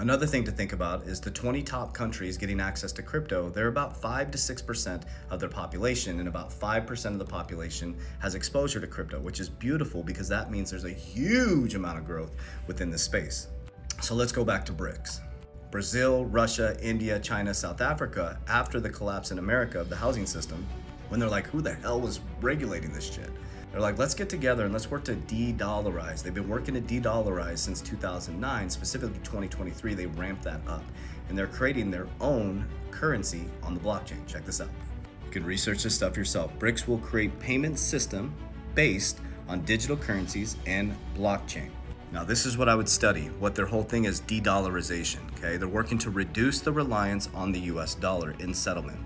Another thing to think about is the 20 top countries getting access to crypto. They're about 5 to 6% of their population, and about 5% of the population has exposure to crypto, which is beautiful because that means there's a huge amount of growth within this space. So let's go back to BRICS. Brazil, Russia, India, China, South Africa, after the collapse in America of the housing system, when they're like, who the hell was regulating this shit? They're like, let's get together and let's work to de-dollarize. They've been working to de-dollarize since 2009, specifically 2023, they ramped that up. And they're creating their own currency on the blockchain. Check this out. You can research this stuff yourself. BRICS will create payment system based on digital currencies and blockchain. Now, this is what I would study, what their whole thing is de-dollarization, okay? They're working to reduce the reliance on the US dollar in settlement.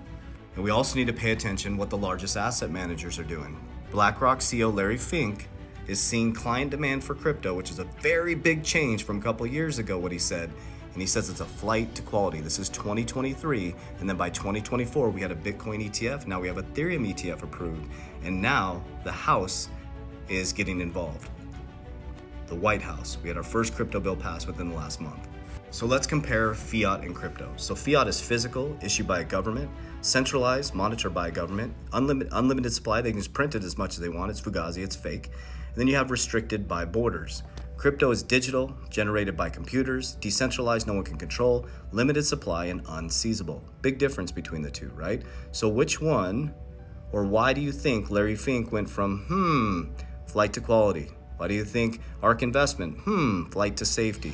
And we also need to pay attention what the largest asset managers are doing. BlackRock CEO Larry Fink is seeing client demand for crypto, which is a very big change from a couple years ago, what he said. And he says it's a flight to quality. This is 2023, and then by 2024, we had a Bitcoin ETF. Now we have Ethereum ETF approved. And now the House is getting involved. The White House. We had our first crypto bill passed within the last month. So let's compare fiat and crypto. So fiat is physical, issued by a government, centralized, monitored by a government, unlimited supply, they can just print it as much as they want, it's Fugazi, it's fake. And then you have restricted by borders. Crypto is digital, generated by computers, decentralized, no one can control, limited supply, and unseizable. Big difference between the two, right? So which one, or why do you think Larry Fink went from, flight to quality? Why do you think ARK Investment, flight to safety?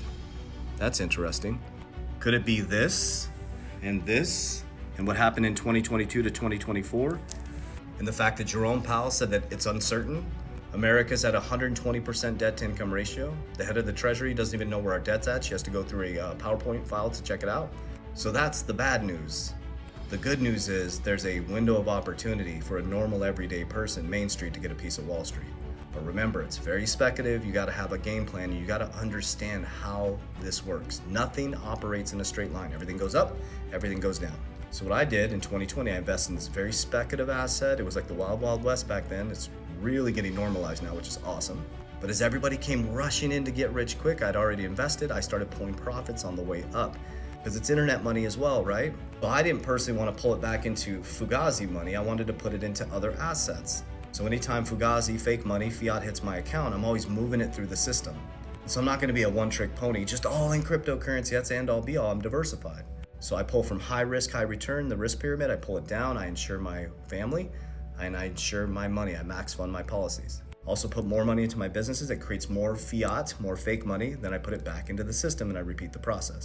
That's interesting. Could it be this and what happened in 2022 to 2024? And the fact that Jerome Powell said that it's uncertain. America's at 120% debt to income ratio. The head of the Treasury doesn't even know where our debt's at. She has to go through a PowerPoint file to check it out. So that's the bad news. The good news is there's a window of opportunity for a normal everyday person, Main Street, to get a piece of Wall Street. But remember, it's very speculative. You got to have a game plan. You got to understand how this works. Nothing operates in a straight line. Everything goes up, everything goes down. So what I did in 2020, I invested in this very speculative asset. It was like the wild, wild west back then. It's really getting normalized now, which is awesome. But as everybody came rushing in to get rich quick, I'd already invested. I started pulling profits on the way up because it's internet money as well, right? But I didn't personally want to pull it back into Fugazi money. I wanted to put it into other assets. So anytime Fugazi, fake money, fiat hits my account, I'm always moving it through the system. So I'm not going to be a one-trick pony, just all in cryptocurrency. That's the end-all be-all. I'm diversified. So I pull from high risk, high return, the risk pyramid. I pull it down. I insure my family, and I insure my money. I max fund my policies. Also put more money into my businesses. It creates more fiat, more fake money. Then I put it back into the system, and I repeat the process.